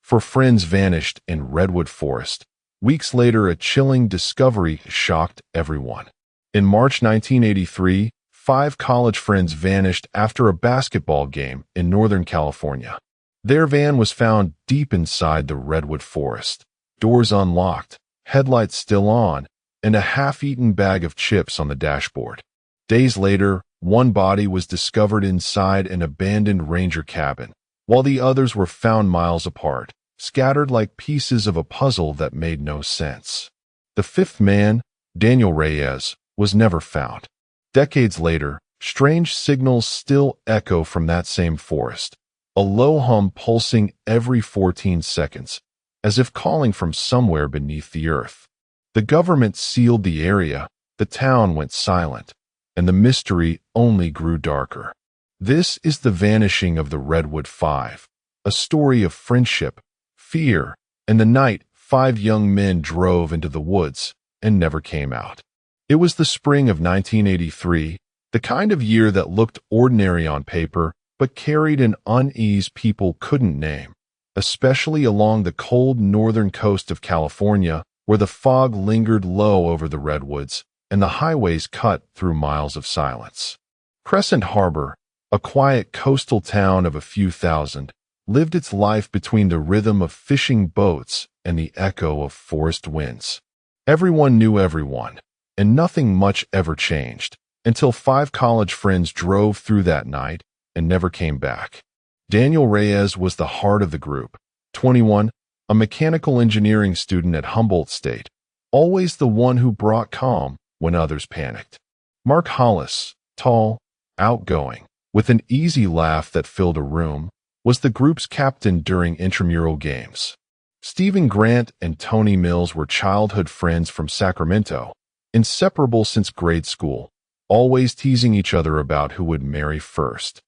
For friends vanished in Redwood Forest. Weeks later, a chilling discovery shocked everyone. In March 1983, 5 college friends vanished after a basketball game in Northern California. Their van was found deep inside the Redwood Forest, doors unlocked, headlights still on, and a half-eaten bag of chips on the dashboard. Days later, one body was discovered inside an abandoned ranger cabin, while the others were found miles apart, scattered like pieces of a puzzle that made no sense. The 5th man, Daniel Reyes, was never found. Decades later, strange signals still echo from that same forest, a low hum pulsing every 14 seconds, as if calling from somewhere beneath the earth. The government sealed the area, the town went silent, and the mystery only grew darker. This is the vanishing of the Redwood Five, a story of friendship, fear, and the night 5 young men drove into the woods and never came out. It was the spring of 1983, the kind of year that looked ordinary on paper but carried an unease people couldn't name, especially along the cold northern coast of California, where the fog lingered low over the redwoods and the highways cut through miles of silence. Crescent Harbor, a quiet coastal town of a few thousand, lived its life between the rhythm of fishing boats and the echo of forest winds. Everyone knew everyone, and nothing much ever changed, until 5 college friends drove through that night and never came back. Daniel Reyes was the heart of the group, 21, a mechanical engineering student at Humboldt State, always the one who brought calm when others panicked. Mark Hollis, tall, outgoing, with an easy laugh that filled a room, was the group's captain during intramural games. Stephen Grant and Tony Mills were childhood friends from Sacramento, inseparable since grade school, always teasing each other about who would marry first.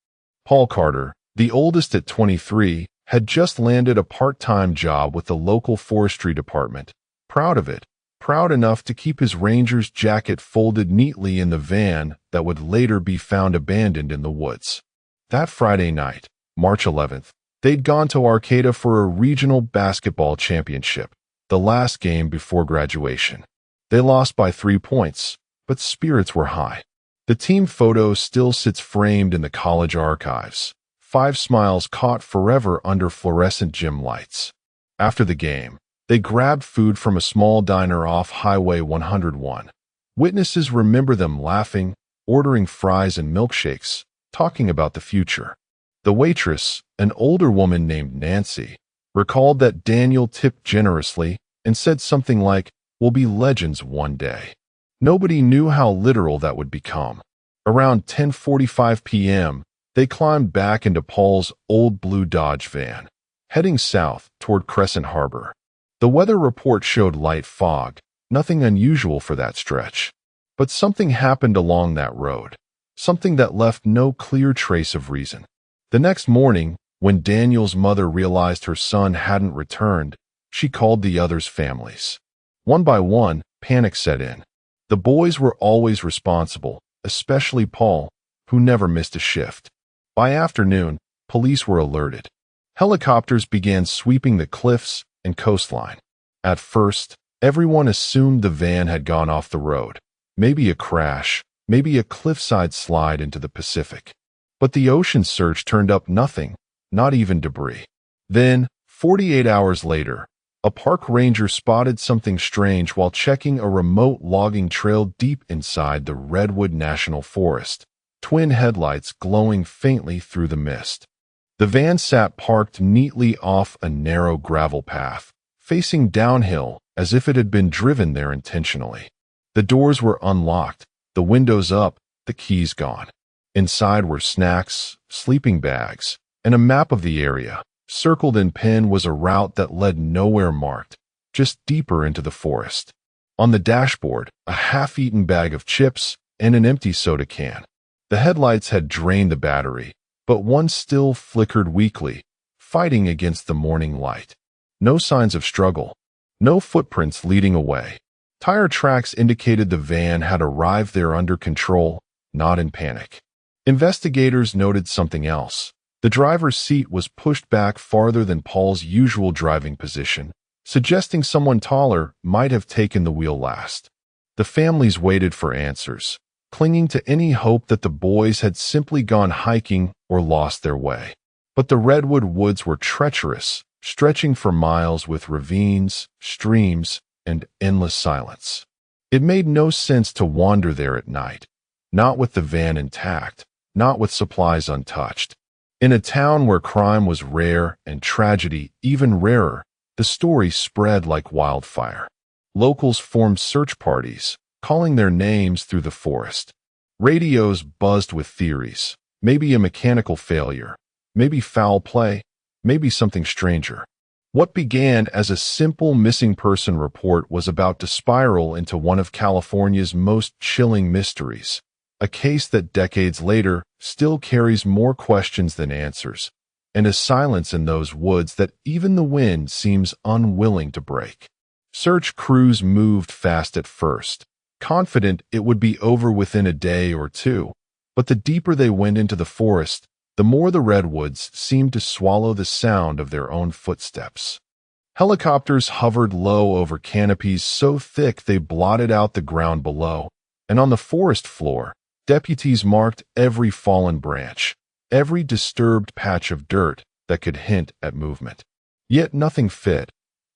Paul Carter, the oldest at 23, had just landed a part-time job with the local forestry department, proud of it, proud enough to keep his ranger's jacket folded neatly in the van that would later be found abandoned in the woods. That Friday night, March 11th, they'd gone to Arcata for a regional basketball championship, the last game before graduation. They lost by 3 points, but spirits were high. The team photo still sits framed in the college archives, 5 smiles caught forever under fluorescent gym lights. After the game, they grabbed food from a small diner off Highway 101. Witnesses remember them laughing, ordering fries and milkshakes, talking about the future. The waitress, an older woman named Nancy, recalled that Daniel tipped generously and said something like, "We'll be legends one day." Nobody knew how literal that would become. Around 10:45 p.m., they climbed back into Paul's old blue Dodge van, heading south toward Crescent Harbor. The weather report showed light fog, nothing unusual for that stretch. But something happened along that road, something that left no clear trace of reason. The next morning, when Daniel's mother realized her son hadn't returned, she called the others' families. One by one, panic set in. The boys were always responsible, especially Paul, who never missed a shift. By afternoon, police were alerted. Helicopters began sweeping the cliffs and coastline. At first, everyone assumed the van had gone off the road. Maybe a crash, maybe a cliffside slide into the Pacific. But the ocean search turned up nothing, not even debris. Then, 48 hours later, a park ranger spotted something strange while checking a remote logging trail deep inside the Redwood National Forest, twin headlights glowing faintly through the mist. The van sat parked neatly off a narrow gravel path, facing downhill as if it had been driven there intentionally. The doors were unlocked, the windows up, the keys gone. Inside were snacks, sleeping bags, and a map of the area. Circled in pen was a route that led nowhere marked, just deeper into the forest. On the dashboard, a half-eaten bag of chips and an empty soda can. The headlights had drained the battery, but one still flickered weakly, fighting against the morning light. No signs of struggle. No footprints leading away. Tire tracks indicated the van had arrived there under control, not in panic. Investigators noted something else. The driver's seat was pushed back farther than Paul's usual driving position, suggesting someone taller might have taken the wheel last. The families waited for answers, clinging to any hope that the boys had simply gone hiking or lost their way. But the Redwood woods were treacherous, stretching for miles with ravines, streams, and endless silence. It made no sense to wander there at night, not with the van intact, not with supplies untouched. In a town where crime was rare and tragedy even rarer, the story spread like wildfire. Locals formed search parties, calling their names through the forest. Radios buzzed with theories, maybe a mechanical failure, maybe foul play, maybe something stranger. What began as a simple missing person report was about to spiral into one of California's most chilling mysteries, a case that decades later still carries more questions than answers, and a silence in those woods that even the wind seems unwilling to break. Search crews moved fast at first, confident it would be over within a day or two, but the deeper they went into the forest, the more the redwoods seemed to swallow the sound of their own footsteps. Helicopters hovered low over canopies so thick they blotted out the ground below, and on the forest floor, deputies marked every fallen branch, every disturbed patch of dirt that could hint at movement. Yet nothing fit.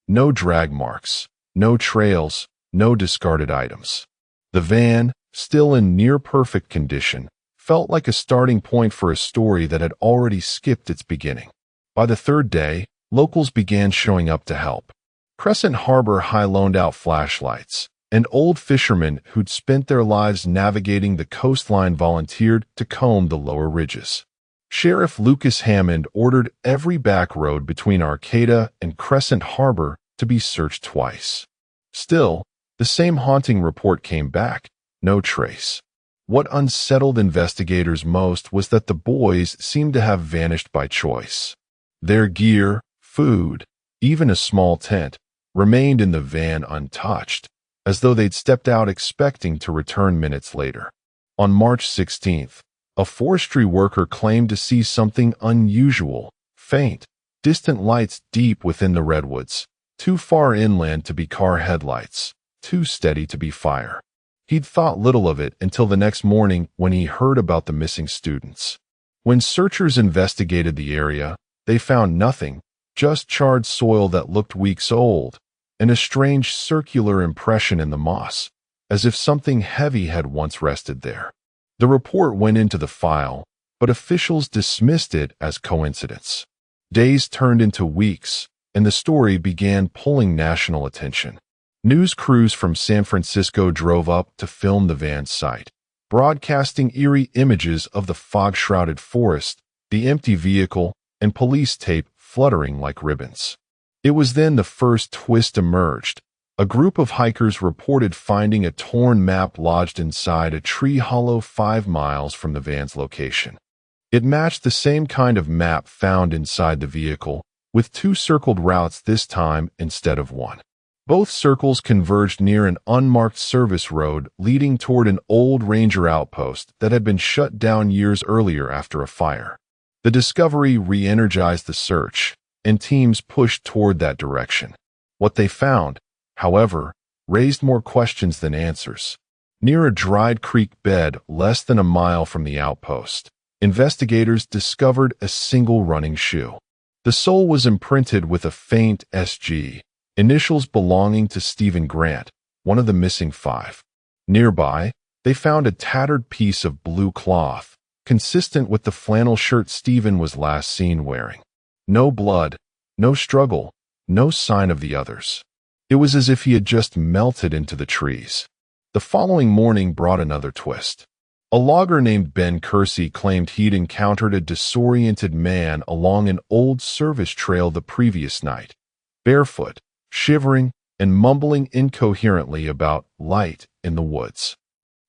No drag marks, no trails, no discarded items. The van, still in near-perfect condition, felt like a starting point for a story that had already skipped its beginning. By the third day, locals began showing up to help. Crescent Harbor High loaned out flashlights, and old fishermen who'd spent their lives navigating the coastline volunteered to comb the lower ridges. Sheriff Lucas Hammond ordered every back road between Arcata and Crescent Harbor to be searched twice. Still, the same haunting report came back, no trace. What unsettled investigators most was that the boys seemed to have vanished by choice. Their gear, food, even a small tent, remained in the van untouched, as though they'd stepped out expecting to return minutes later. On March 16th, a forestry worker claimed to see something unusual, faint, distant lights deep within the redwoods, too far inland to be car headlights, too steady to be fire. He'd thought little of it until the next morning when he heard about the missing students. When searchers investigated the area, they found nothing, just charred soil that looked weeks old, and a strange circular impression in the moss, as if something heavy had once rested there. The report went into the file, but officials dismissed it as coincidence. Days turned into weeks, and the story began pulling national attention. News crews from San Francisco drove up to film the van's site, broadcasting eerie images of the fog-shrouded forest, the empty vehicle, and police tape fluttering like ribbons. It was then the first twist emerged. A group of hikers reported finding a torn map lodged inside a tree hollow 5 miles from the van's location. It matched the same kind of map found inside the vehicle, with 2 circled routes this time instead of 1. Both circles converged near an unmarked service road leading toward an old ranger outpost that had been shut down years earlier after a fire. The discovery re-energized the search, and teams pushed toward that direction. What they found, however, raised more questions than answers. Near a dried creek bed less than a mile from the outpost, investigators discovered a single running shoe. The sole was imprinted with a faint SG, initials belonging to Stephen Grant, one of the missing 5. Nearby, they found a tattered piece of blue cloth, consistent with the flannel shirt Stephen was last seen wearing. No blood, no struggle, no sign of the others. It was as if he had just melted into the trees. The following morning brought another twist. A logger named Ben Kersey claimed he'd encountered a disoriented man along an old service trail the previous night, barefoot, shivering, and mumbling incoherently about light in the woods.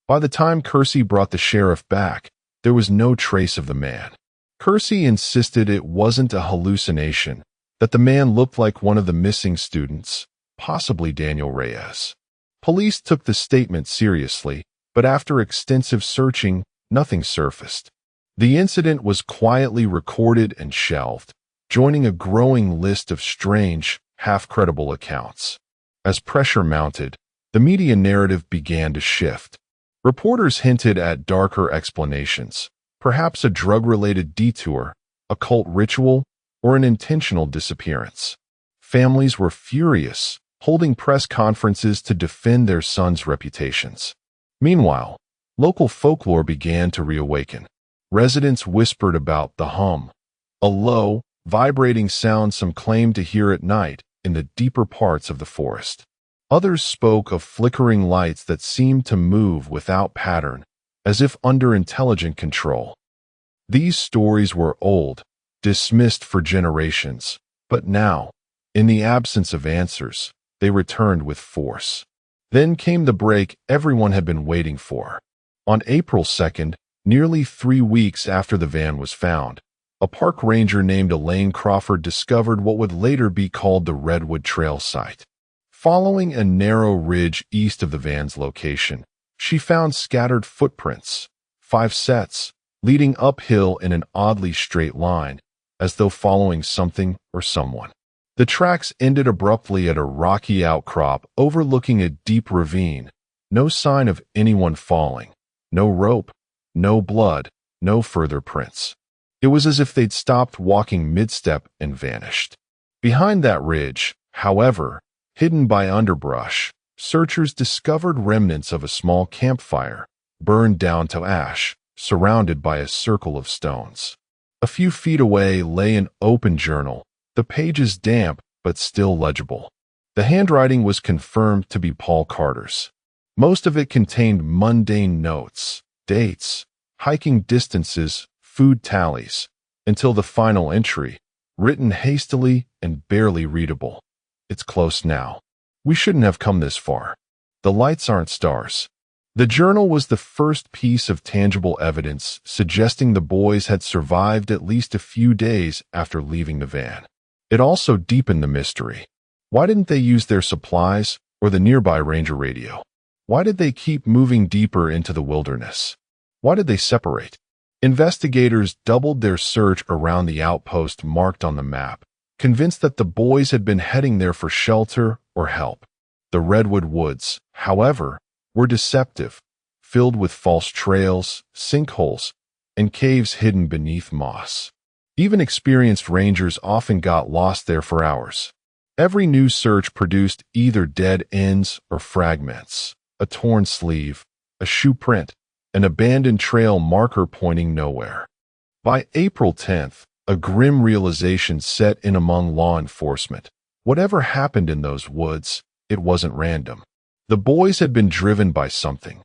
By the time Kersey brought the sheriff back, there was no trace of the man. Kersey insisted it wasn't a hallucination, that the man looked like one of the missing students, possibly Daniel Reyes. Police took the statement seriously, but after extensive searching, nothing surfaced. The incident was quietly recorded and shelved, joining a growing list of strange, half-credible accounts. As pressure mounted, the media narrative began to shift. Reporters hinted at darker explanations, perhaps a drug-related detour, a cult ritual, or an intentional disappearance. Families were furious, holding press conferences to defend their sons' reputations. Meanwhile, local folklore began to reawaken. Residents whispered about the hum, a low, vibrating sound some claimed to hear at night in the deeper parts of the forest. Others spoke of flickering lights that seemed to move without pattern, as if under intelligent control. These stories were old, dismissed for generations, but now, in the absence of answers, they returned with force. Then came the break everyone had been waiting for. On April 2nd, nearly 3 weeks after the van was found, a park ranger named Elaine Crawford discovered what would later be called the Redwood Trail site. Following a narrow ridge east of the van's location, she found scattered footprints, 5 sets, leading uphill in an oddly straight line, as though following something or someone. The tracks ended abruptly at a rocky outcrop overlooking a deep ravine. No sign of anyone falling. No rope, no blood, no further prints. It was as if they'd stopped walking mid-step and vanished. Behind that ridge, however, hidden by underbrush, searchers discovered remnants of a small campfire, burned down to ash, surrounded by a circle of stones. A few feet away lay an open journal, the pages damp but still legible. The handwriting was confirmed to be Paul Carter's. Most of it contained mundane notes, dates, hiking distances, food tallies, until the final entry, written hastily and barely readable. It's close now. We shouldn't have come this far. The lights aren't stars. The journal was the first piece of tangible evidence suggesting the boys had survived at least a few days after leaving the van. It also deepened the mystery. Why didn't they use their supplies or the nearby ranger radio? Why did they keep moving deeper into the wilderness? Why did they separate? Investigators doubled their search around the outpost marked on the map, convinced that the boys had been heading there for shelter or help. The Redwood Woods, however, were deceptive, filled with false trails, sinkholes, and caves hidden beneath moss. Even experienced rangers often got lost there for hours. Every new search produced either dead ends or fragments, a torn sleeve, a shoe print, an abandoned trail marker pointing nowhere. By April 10th, a grim realization set in among law enforcement. Whatever happened in those woods, it wasn't random. The boys had been driven by something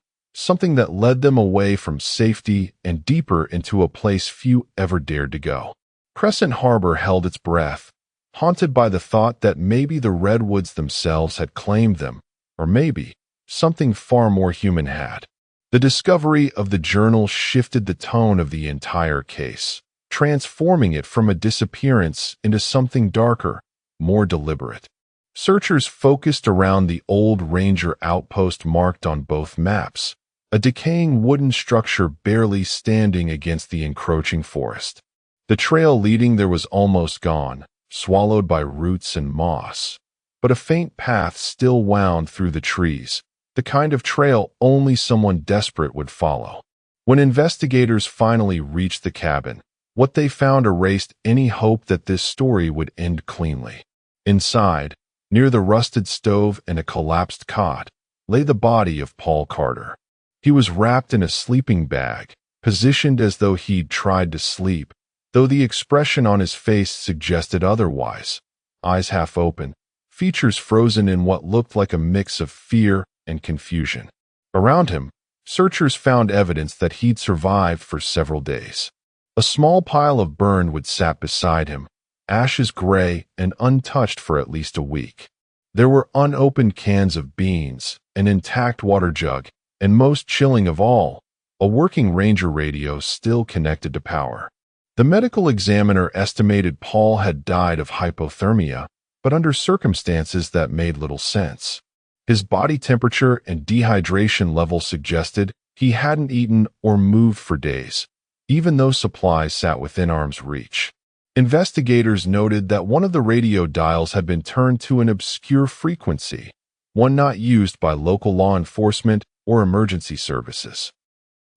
that led them away from safety and deeper into a place few ever dared to go. Crescent Harbor held its breath, haunted by the thought that maybe the redwoods themselves had claimed them, or maybe something far more human had. The discovery of the journal shifted the tone of the entire case, transforming it from a disappearance into something darker, more deliberate. Searchers focused around the old ranger outpost marked on both maps, a decaying wooden structure barely standing against the encroaching forest. The trail leading there was almost gone, swallowed by roots and moss, but a faint path still wound through the trees, the kind of trail only someone desperate would follow. When investigators finally reached the cabin, what they found erased any hope that this story would end cleanly. Inside, near the rusted stove and a collapsed cot, lay the body of Paul Carter. He was wrapped in a sleeping bag, positioned as though he'd tried to sleep, though the expression on his face suggested otherwise. Eyes half open, features frozen in what looked like a mix of fear and confusion. Around him, searchers found evidence that he'd survived for several days. A small pile of burned wood sat beside him, ashes gray and untouched for at least a week. There were unopened cans of beans, an intact water jug, and most chilling of all, a working ranger radio still connected to power. The medical examiner estimated Paul had died of hypothermia, but under circumstances that made little sense. His body temperature and dehydration level suggested he hadn't eaten or moved for days, even though supplies sat within arm's reach. Investigators noted that one of the radio dials had been turned to an obscure frequency, one not used by local law enforcement or emergency services.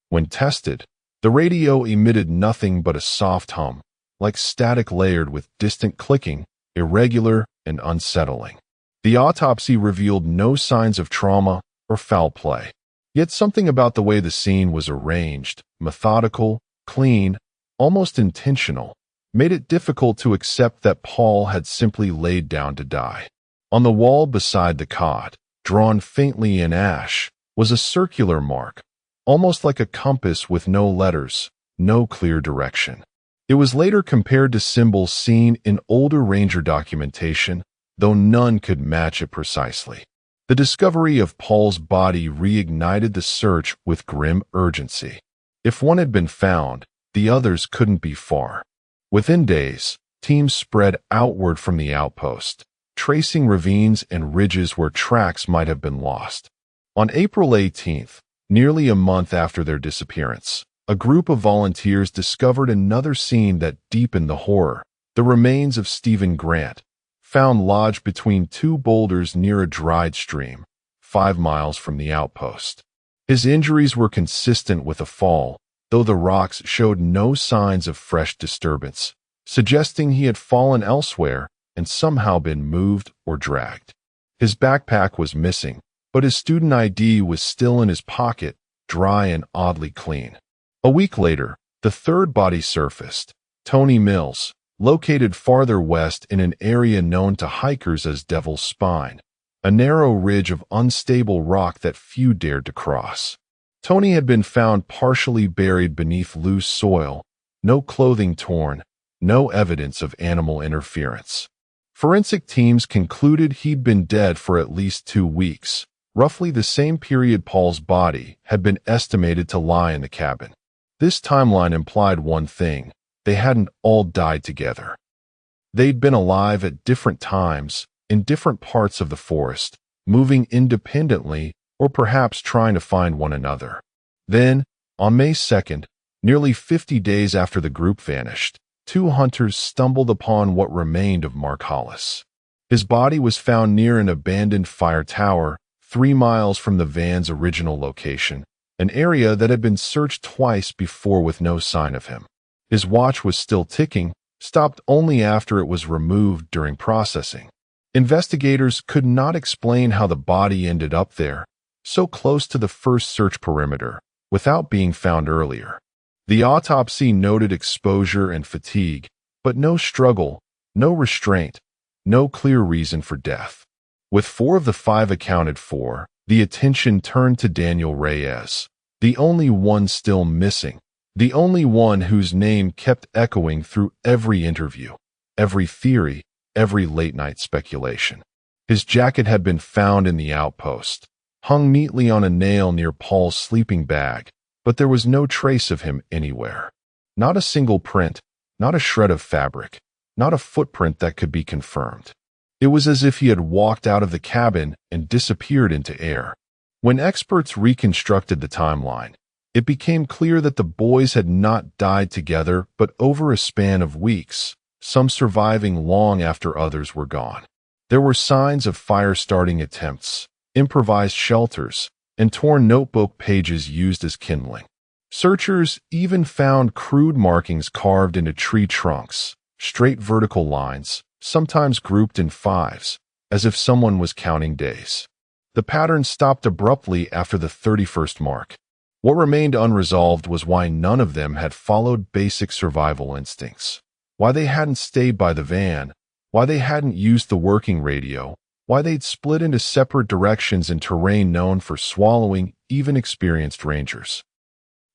When tested, the radio emitted nothing but a soft hum, like static layered with distant clicking, irregular and unsettling. The autopsy revealed no signs of trauma or foul play. Yet something about the way the scene was arranged, methodical, clean, almost intentional, made it difficult to accept that Paul had simply laid down to die. On the wall beside the cot, drawn faintly in ash, was a circular mark, almost like a compass with no letters, no clear direction. It was later compared to symbols seen in older ranger documentation, though none could match it precisely. The discovery of Paul's body reignited the search with grim urgency. If one had been found, the others couldn't be far. Within days, teams spread outward from the outpost, tracing ravines and ridges where tracks might have been lost. On April 18th, nearly a month after their disappearance, a group of volunteers discovered another scene that deepened the horror: the remains of Stephen Grant, found lodged between two boulders near a dried stream, 5 miles from the outpost. His injuries were consistent with a fall, though the rocks showed no signs of fresh disturbance, suggesting he had fallen elsewhere and somehow been moved or dragged. His backpack was missing, but his student ID was still in his pocket, dry and oddly clean. A week later, the third body surfaced: Tony Mills, located farther west in an area known to hikers as Devil's Spine, a narrow ridge of unstable rock that few dared to cross. Tony had been found partially buried beneath loose soil, no clothing torn, no evidence of animal interference. Forensic teams concluded he'd been dead for at least 2 weeks, roughly the same period Paul's body had been estimated to lie in the cabin. This timeline implied one thing: they hadn't all died together. They'd been alive at different times, in different parts of the forest, moving independently or perhaps trying to find one another. Then, on May 2nd, nearly 50 days after the group vanished, 2 hunters stumbled upon what remained of Mark Hollis. His body was found near an abandoned fire tower, 3 miles from the van's original location, an area that had been searched twice before with no sign of him. His watch was still ticking, stopped only after it was removed during processing. Investigators could not explain how the body ended up there, so close to the first search perimeter, without being found earlier. The autopsy noted exposure and fatigue, but no struggle, no restraint, no clear reason for death. With 4 of the 5 accounted for, the attention turned to Daniel Reyes, the only one still missing, the only one whose name kept echoing through every interview, every theory, every late-night speculation. His jacket had been found in the outpost, hung neatly on a nail near Paul's sleeping bag, but there was no trace of him anywhere. Not a single print, not a shred of fabric, not a footprint that could be confirmed. It was as if he had walked out of the cabin and disappeared into air. When experts reconstructed the timeline, it became clear that the boys had not died together but over a span of weeks, some surviving long after others were gone. There were signs of fire-starting attempts, improvised shelters, and torn notebook pages used as kindling. Searchers even found crude markings carved into tree trunks, straight vertical lines, sometimes grouped in 5s, as if someone was counting days. The pattern stopped abruptly after the 31st mark. What remained unresolved was why none of them had followed basic survival instincts, why they hadn't stayed by the van, why they hadn't used the working radio, why they'd split into separate directions in terrain known for swallowing even experienced rangers.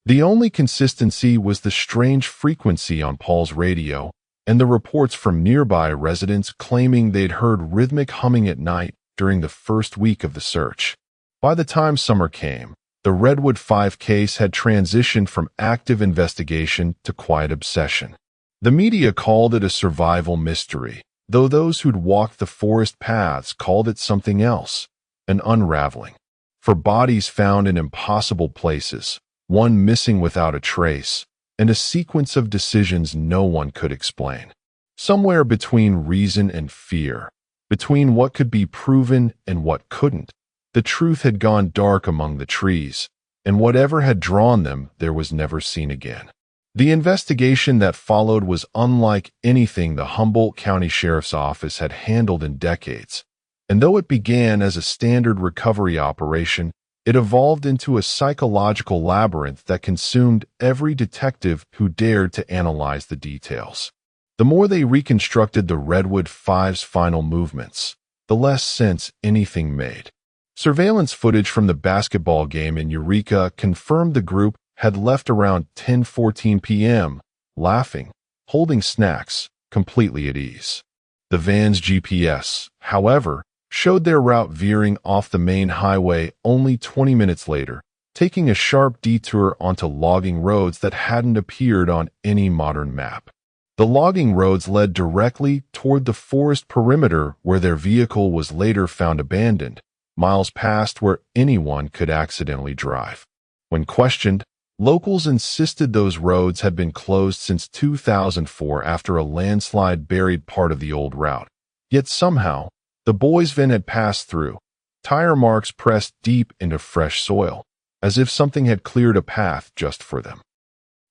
The only consistency was the strange frequency on Paul's radio and the reports from nearby residents claiming they'd heard rhythmic humming at night during the first week of the search. By the time summer came, the Redwood Five case had transitioned from active investigation to quiet obsession. The media called it a survival mystery, though those who'd walked the forest paths called it something else, an unraveling. For bodies found in impossible places, one missing without a trace, and a sequence of decisions no one could explain. Somewhere between reason and fear, between what could be proven and what couldn't, the truth had gone dark among the trees, and whatever had drawn them there was never seen again. The investigation that followed was unlike anything the Humboldt County Sheriff's Office had handled in decades, and though it began as a standard recovery operation, it evolved into a psychological labyrinth that consumed every detective who dared to analyze the details. The more they reconstructed the Redwood Five's final movements, the less sense anything made. Surveillance footage from the basketball game in Eureka confirmed the group had left around 10:14 p.m., laughing, holding snacks, completely at ease. The van's GPS, however, showed their route veering off the main highway only 20 minutes later, taking a sharp detour onto logging roads that hadn't appeared on any modern map. The logging roads led directly toward the forest perimeter where their vehicle was later found abandoned, miles past where anyone could accidentally drive. When questioned, locals insisted those roads had been closed since 2004 after a landslide buried part of the old route. Yet somehow, the boys' van had passed through, tire marks pressed deep into fresh soil, as if something had cleared a path just for them.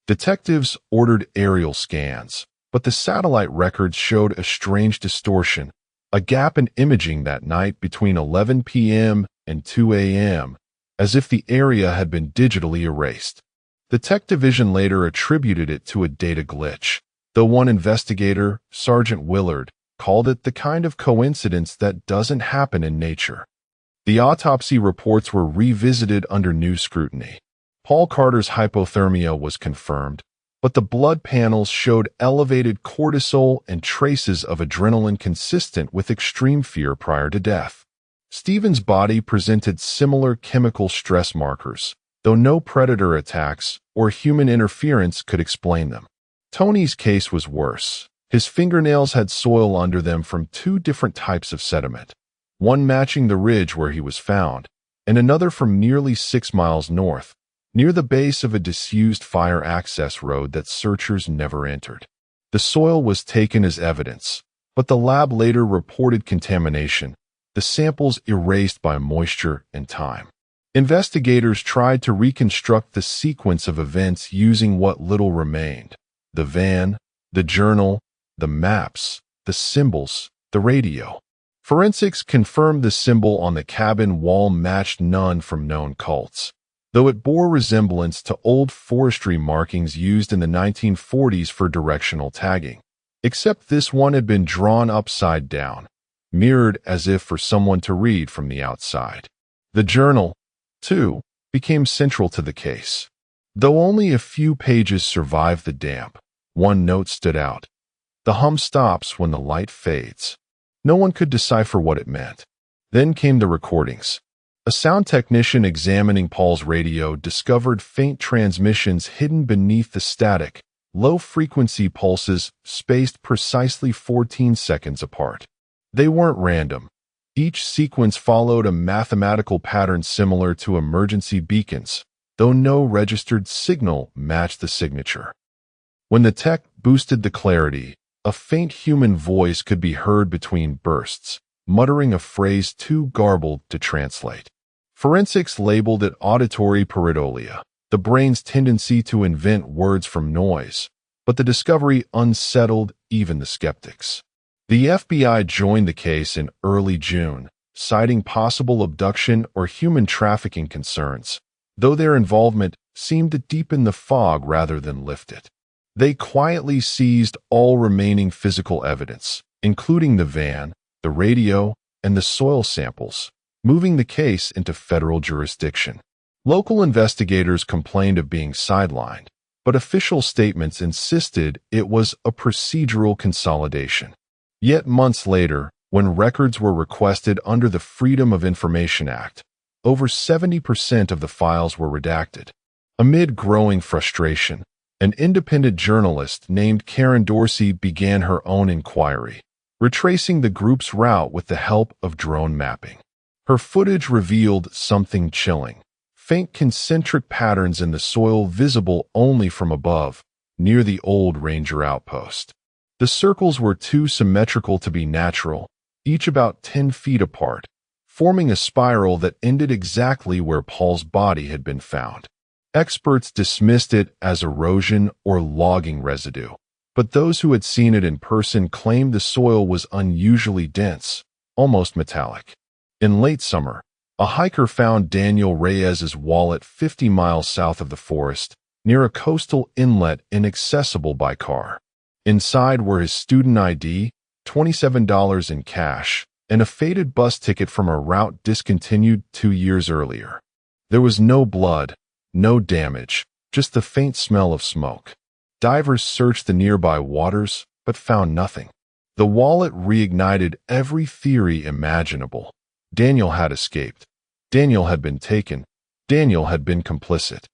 Detectives ordered aerial scans, but the satellite records showed a strange distortion, a gap in imaging that night between 11 p.m. and 2 a.m., as if the area had been digitally erased. The tech division later attributed it to a data glitch, though one investigator, Sergeant Willard, called it the kind of coincidence that doesn't happen in nature. The autopsy reports were revisited under new scrutiny. Paul Carter's hypothermia was confirmed, but the blood panels showed elevated cortisol and traces of adrenaline consistent with extreme fear prior to death. Stephen's body presented similar chemical stress markers, though no predator attacks or human interference could explain them. Tony's case was worse. His fingernails had soil under them from two different types of sediment, one matching the ridge where he was found, and another from nearly 6 miles north, near the base of a disused fire access road that searchers never entered. The soil was taken as evidence, but the lab later reported contamination, the samples erased by moisture and time. Investigators tried to reconstruct the sequence of events using what little remained: the van, the journal, the maps, the symbols, the radio. Forensics confirmed the symbol on the cabin wall matched none from known cults, though it bore resemblance to old forestry markings used in the 1940s for directional tagging, except this one had been drawn upside down, mirrored as if for someone to read from the outside. The journal, too, became central to the case. Though only a few pages survived the damp, one note stood out: "The hum stops when the light fades." No one could decipher what it meant. Then came the recordings. A sound technician examining Paul's radio discovered faint transmissions hidden beneath the static, low-frequency pulses spaced precisely 14 seconds apart. They weren't random. Each sequence followed a mathematical pattern similar to emergency beacons, though no registered signal matched the signature. When the tech boosted the clarity, a faint human voice could be heard between bursts, muttering a phrase too garbled to translate. Forensics labeled it auditory pareidolia, the brain's tendency to invent words from noise, but the discovery unsettled even the skeptics. The FBI joined the case in early June, citing possible abduction or human trafficking concerns, though their involvement seemed to deepen the fog rather than lift it. They quietly seized all remaining physical evidence, including the van, the radio, and the soil samples, moving the case into federal jurisdiction. Local investigators complained of being sidelined, but official statements insisted it was a procedural consolidation. Yet months later, when records were requested under the Freedom of Information Act, over 70% of the files were redacted. Amid growing frustration, an independent journalist named Karen Dorsey began her own inquiry, retracing the group's route with the help of drone mapping. Her footage revealed something chilling: faint concentric patterns in the soil visible only from above, near the old ranger outpost. The circles were too symmetrical to be natural, each about 10 feet apart, forming a spiral that ended exactly where Paul's body had been found. Experts dismissed it as erosion or logging residue, but those who had seen it in person claimed the soil was unusually dense, almost metallic. In late summer, a hiker found Daniel Reyes's wallet 50 miles south of the forest, near a coastal inlet inaccessible by car. Inside were his student ID, $27 in cash, and a faded bus ticket from a route discontinued 2 years earlier. There was no blood, no damage, just the faint smell of smoke. Divers searched the nearby waters, but found nothing. The wallet reignited every theory imaginable. Daniel had escaped. Daniel had been taken. Daniel had been complicit.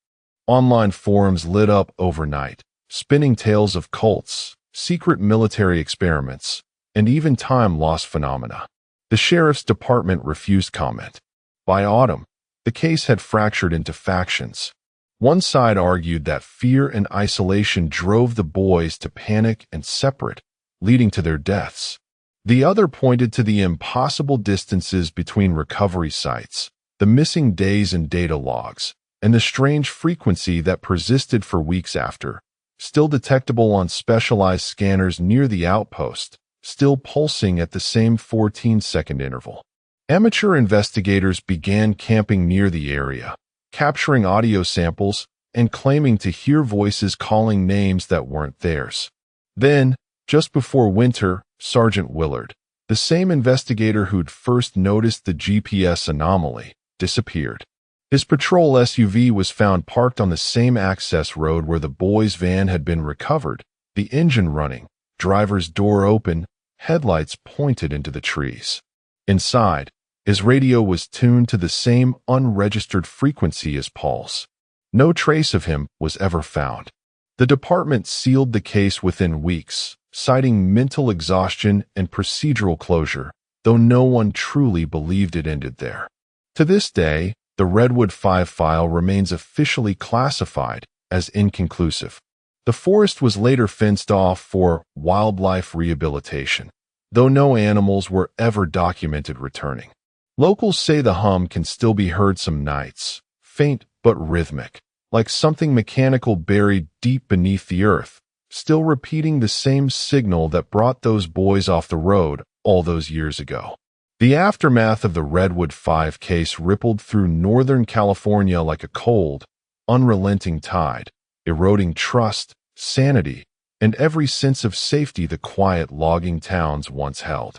Online forums lit up overnight, spinning tales of cults, secret military experiments, and even time-lost phenomena. The sheriff's department refused comment. By autumn, the case had fractured into factions. One side argued that fear and isolation drove the boys to panic and separate, leading to their deaths. The other pointed to the impossible distances between recovery sites, the missing days and data logs, and the strange frequency that persisted for weeks after, still detectable on specialized scanners near the outpost, still pulsing at the same 14-second interval. Amateur investigators began camping near the area, capturing audio samples and claiming to hear voices calling names that weren't theirs. Then, just before winter, Sergeant Willard, the same investigator who'd first noticed the GPS anomaly, disappeared. His patrol SUV was found parked on the same access road where the boys' van had been recovered, the engine running, driver's door open, headlights pointed into the trees. Inside, his radio was tuned to the same unregistered frequency as Paul's. No trace of him was ever found. The department sealed the case within weeks, citing mental exhaustion and procedural closure, though no one truly believed it ended there. To this day, the Redwood Five file remains officially classified as inconclusive. The forest was later fenced off for wildlife rehabilitation, though no animals were ever documented returning. Locals say the hum can still be heard some nights, faint but rhythmic, like something mechanical buried deep beneath the earth, still repeating the same signal that brought those boys off the road all those years ago. The aftermath of the Redwood Five case rippled through Northern California like a cold, unrelenting tide, eroding trust, sanity, and every sense of safety the quiet logging towns once held.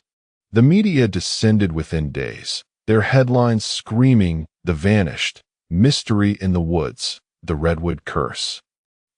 The media descended within days, their headlines screaming, "The Vanished," "Mystery in the Woods," "The Redwood Curse."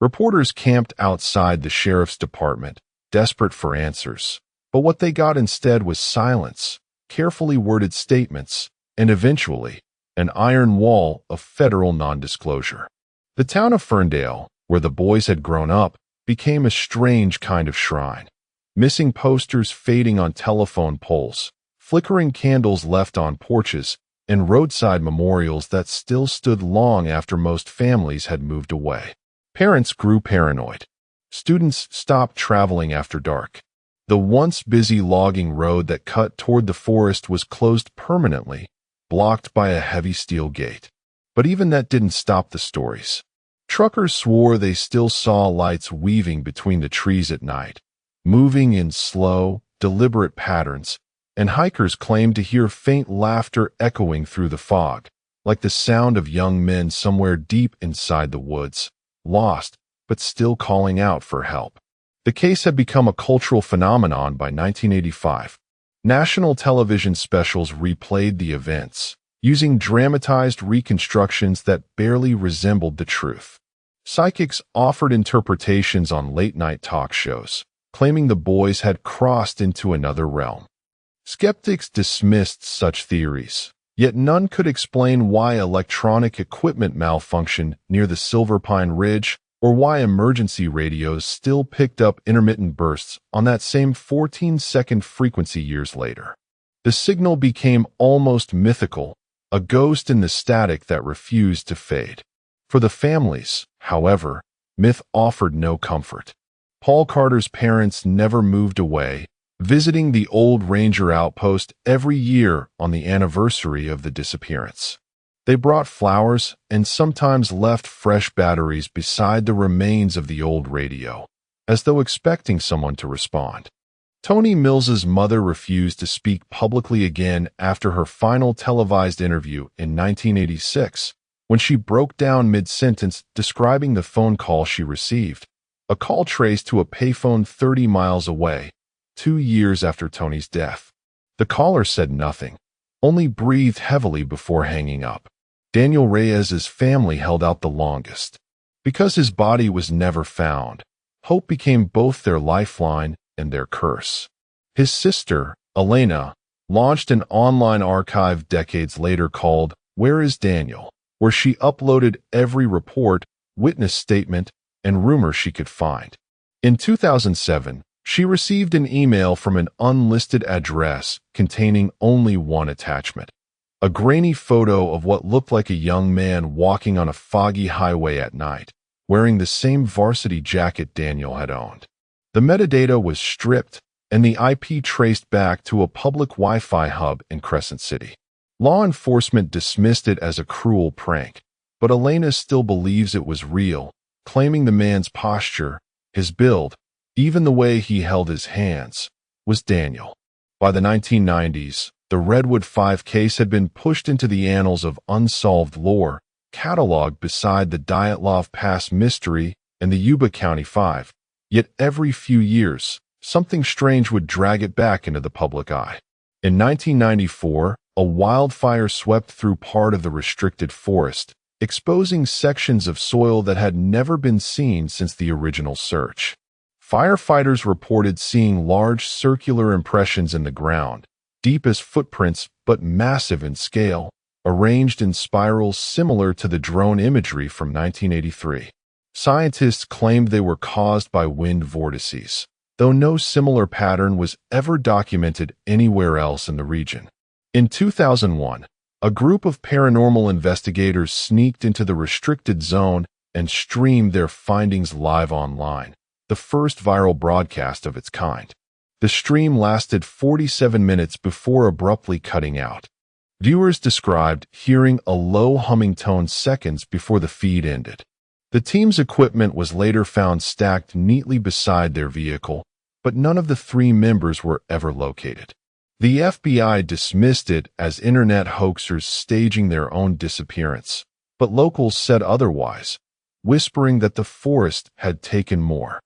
Reporters camped outside the sheriff's department, desperate for answers, but what they got instead was silence, carefully worded statements, and eventually, an iron wall of federal non-disclosure. The town of Ferndale, where the boys had grown up, became a strange kind of shrine. Missing posters fading on telephone poles, flickering candles left on porches, and roadside memorials that still stood long after most families had moved away. Parents grew paranoid. Students stopped traveling after dark. The once busy logging road that cut toward the forest was closed permanently, blocked by a heavy steel gate. But even that didn't stop the stories. Truckers swore they still saw lights weaving between the trees at night, moving in slow, deliberate patterns, and hikers claimed to hear faint laughter echoing through the fog, like the sound of young men somewhere deep inside the woods, lost, but still calling out for help. The case had become a cultural phenomenon by 1985. National television specials replayed the events, using dramatized reconstructions that barely resembled the truth. Psychics offered interpretations on late-night talk shows, claiming the boys had crossed into another realm. Skeptics dismissed such theories, yet none could explain why electronic equipment malfunctioned near the Silver Pine Ridge or why emergency radios still picked up intermittent bursts on that same 14-second frequency years later. The signal became almost mythical, a ghost in the static that refused to fade. For the families, however, myth offered no comfort. Paul Carter's parents never moved away, visiting the old ranger outpost every year on the anniversary of the disappearance. They brought flowers and sometimes left fresh batteries beside the remains of the old radio, as though expecting someone to respond. Toni Mills's mother refused to speak publicly again after her final televised interview in 1986, when she broke down mid-sentence describing the phone call she received, a call traced to a payphone 30 miles away, 2 years after Toni's death. The caller said nothing, only breathed heavily before hanging up. Daniel Reyes's family held out the longest. Because his body was never found, hope became both their lifeline and their curse. His sister, Elena, launched an online archive decades later called Where is Daniel?, where she uploaded every report, witness statement, and rumor she could find. In 2007, she received an email from an unlisted address containing only one attachment: a grainy photo of what looked like a young man walking on a foggy highway at night, wearing the same varsity jacket Daniel had owned. The metadata was stripped, and the IP traced back to a public Wi-Fi hub in Crescent City. Law enforcement dismissed it as a cruel prank, but Elena still believes it was real, claiming the man's posture, his build, even the way he held his hands, was Daniel. By the 1990s, the Redwood Five case had been pushed into the annals of unsolved lore, cataloged beside the Dyatlov Pass mystery and the Yuba County Five. Yet every few years, something strange would drag it back into the public eye. In 1994, a wildfire swept through part of the restricted forest, exposing sections of soil that had never been seen since the original search. Firefighters reported seeing large circular impressions in the ground, deep as footprints but massive in scale, arranged in spirals similar to the drone imagery from 1983. Scientists claimed they were caused by wind vortices, though no similar pattern was ever documented anywhere else in the region. In 2001, a group of paranormal investigators sneaked into the restricted zone and streamed their findings live online, the first viral broadcast of its kind. The stream lasted 47 minutes before abruptly cutting out. Viewers described hearing a low humming tone seconds before the feed ended. The team's equipment was later found stacked neatly beside their vehicle, but none of the 3 members were ever located. The FBI dismissed it as internet hoaxers staging their own disappearance, but locals said otherwise, whispering that the forest had taken more.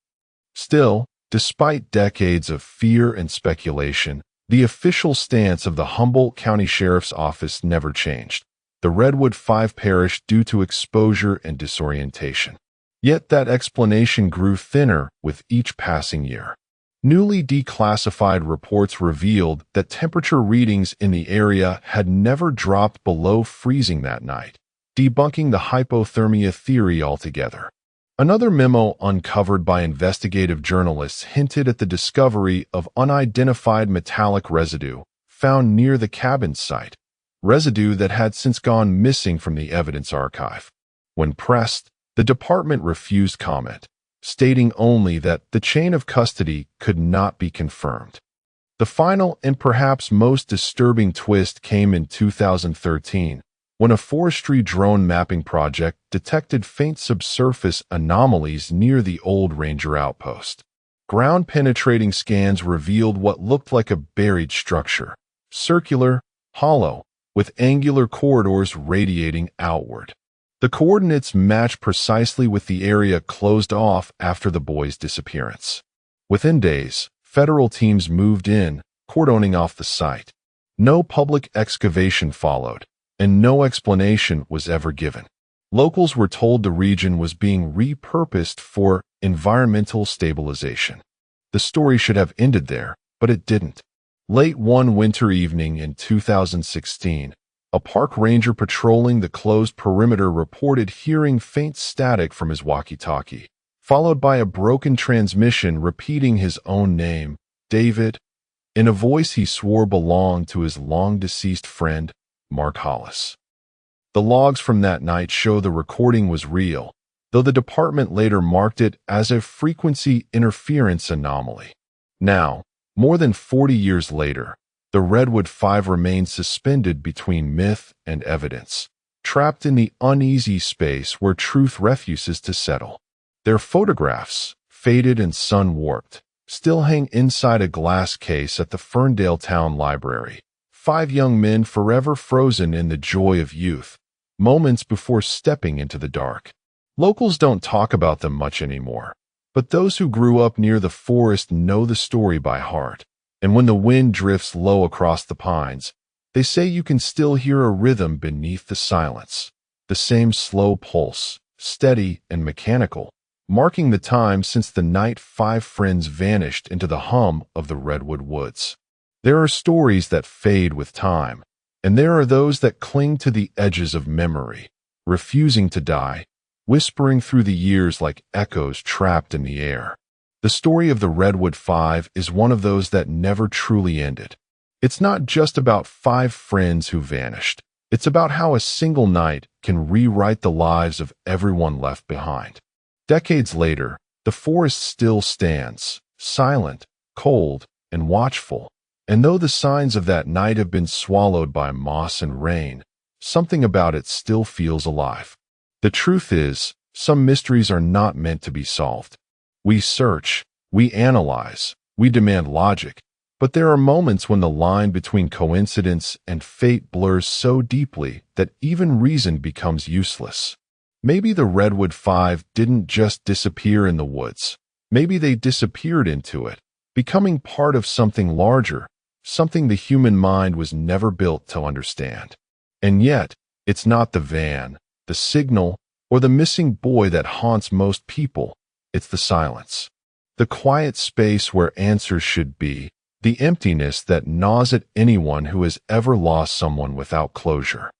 Still, despite decades of fear and speculation, the official stance of the Humboldt County Sheriff's Office never changed. The Redwood Five perished due to exposure and disorientation. Yet that explanation grew thinner with each passing year. Newly declassified reports revealed that temperature readings in the area had never dropped below freezing that night, debunking the hypothermia theory altogether. Another memo uncovered by investigative journalists hinted at the discovery of unidentified metallic residue found near the cabin site, residue that had since gone missing from the evidence archive. When pressed, the department refused comment, stating only that the chain of custody could not be confirmed. The final and perhaps most disturbing twist came in 2013, when a forestry drone mapping project detected faint subsurface anomalies near the old ranger outpost. Ground-penetrating scans revealed what looked like a buried structure, circular, hollow, with angular corridors radiating outward. The coordinates match precisely with the area closed off after the boys' disappearance. Within days, federal teams moved in, cordoning off the site. No public excavation followed, and no explanation was ever given. Locals were told the region was being repurposed for environmental stabilization. The story should have ended there, but it didn't. Late one winter evening in 2016, a park ranger patrolling the closed perimeter reported hearing faint static from his walkie-talkie, followed by a broken transmission repeating his own name, David, in a voice he swore belonged to his long-deceased friend, Mark Hollis. The logs from that night show the recording was real, though the department later marked it as a frequency interference anomaly. Now, more than 40 years later, the Redwood Five remains suspended between myth and evidence, trapped in the uneasy space where truth refuses to settle. Their photographs, faded and sun-warped, still hang inside a glass case at the Ferndale Town Library. 5 young men forever frozen in the joy of youth, moments before stepping into the dark. Locals don't talk about them much anymore, but those who grew up near the forest know the story by heart. And when the wind drifts low across the pines, they say you can still hear a rhythm beneath the silence, the same slow pulse, steady and mechanical, marking the time since the night 5 friends vanished into the hum of the redwood woods. There are stories that fade with time, and there are those that cling to the edges of memory, refusing to die, whispering through the years like echoes trapped in the air. The story of the Redwood Five is one of those that never truly ended. It's not just about 5 friends who vanished. It's about how a single night can rewrite the lives of everyone left behind. Decades later, the forest still stands, silent, cold, and watchful. And though the signs of that night have been swallowed by moss and rain, something about it still feels alive. The truth is, some mysteries are not meant to be solved. We search, we analyze, we demand logic, but there are moments when the line between coincidence and fate blurs so deeply that even reason becomes useless. Maybe the Redwood Five didn't just disappear in the woods. Maybe they disappeared into it, becoming part of something larger, something the human mind was never built to understand. And yet, it's not the van, the signal, or the missing boy that haunts most people. It's the silence. The quiet space where answers should be, the emptiness that gnaws at anyone who has ever lost someone without closure.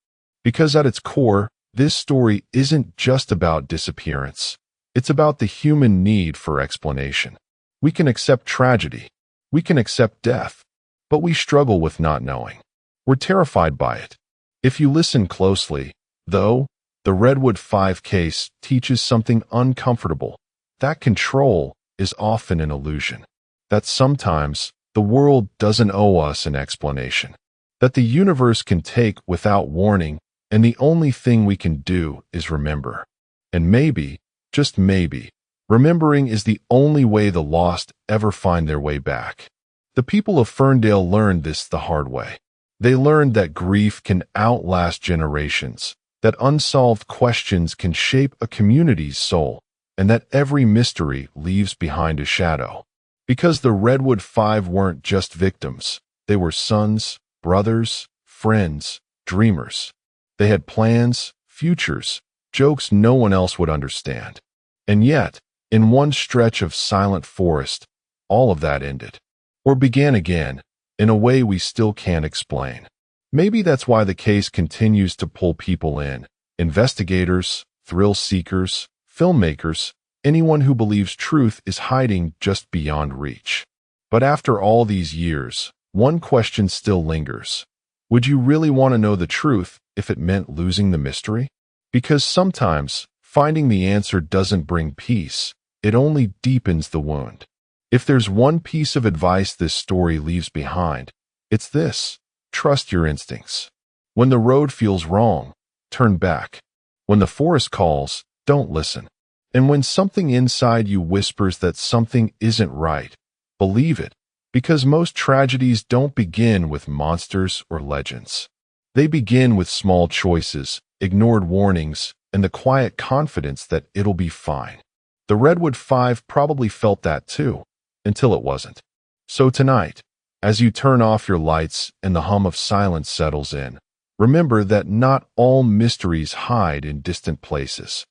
Because at its core, this story isn't just about disappearance. It's about the human need for explanation. We can accept tragedy. We can accept death. But we struggle with not knowing. We're terrified by it. If you listen closely, though, the Redwood Five case teaches something uncomfortable. That control is often an illusion. That sometimes the world doesn't owe us an explanation. That the universe can take without warning, and the only thing we can do is remember. And maybe, just maybe, remembering is the only way the lost ever find their way back. The people of Ferndale learned this the hard way. They learned that grief can outlast generations, that unsolved questions can shape a community's soul, and that every mystery leaves behind a shadow. Because the Redwood Five weren't just victims. They were sons, brothers, friends, dreamers. They had plans, futures, jokes no one else would understand. And yet, in one stretch of silent forest, all of that ended. Or began again, in a way we still can't explain. Maybe that's why the case continues to pull people in. Investigators, thrill seekers, filmmakers, anyone who believes truth is hiding just beyond reach. But after all these years, one question still lingers. Would you really want to know the truth if it meant losing the mystery? Because sometimes, finding the answer doesn't bring peace, it only deepens the wound. If there's one piece of advice this story leaves behind, it's this: trust your instincts. When the road feels wrong, turn back. When the forest calls, don't listen. And when something inside you whispers that something isn't right, believe it, because most tragedies don't begin with monsters or legends. They begin with small choices, ignored warnings, and the quiet confidence that it'll be fine. The Redwood Five probably felt that too, until it wasn't. So tonight, as you turn off your lights and the hum of silence settles in, remember that not all mysteries hide in distant places.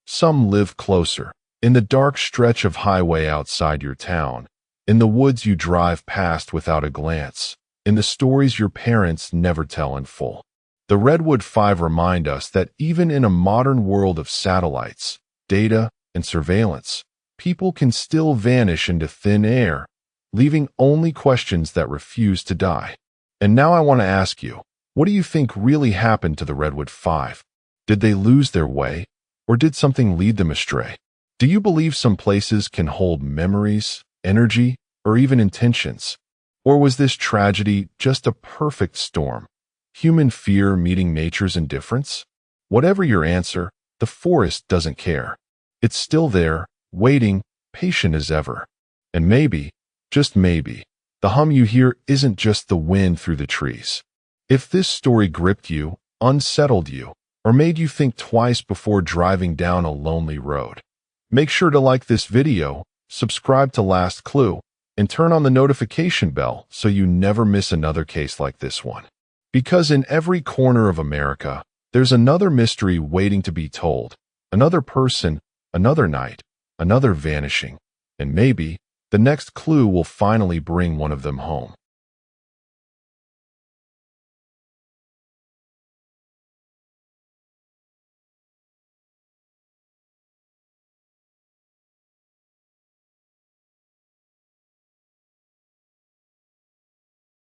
Some live closer, in the dark stretch of highway outside your town, in the woods you drive past without a glance, in the stories your parents never tell in full. The Redwood Five remind us that even in a modern world of satellites, data, and surveillance, people can still vanish into thin air, leaving only questions that refuse to die. And now I want to ask you, what do you think really happened to the Redwood Five? Did they lose their way? Or did something lead them astray? Do you believe some places can hold memories, energy, or even intentions? Or was this tragedy just a perfect storm? Human fear meeting nature's indifference? Whatever your answer, the forest doesn't care. It's still there, waiting, patient as ever. And maybe, just maybe, the hum you hear isn't just the wind through the trees. If this story gripped you, unsettled you, or made you think twice before driving down a lonely road, make sure to like this video, subscribe to Last Clue, and turn on the notification bell so you never miss another case like this one. Because in every corner of America, there's another mystery waiting to be told, another person, another night, another vanishing, and maybe the next clue will finally bring one of them home.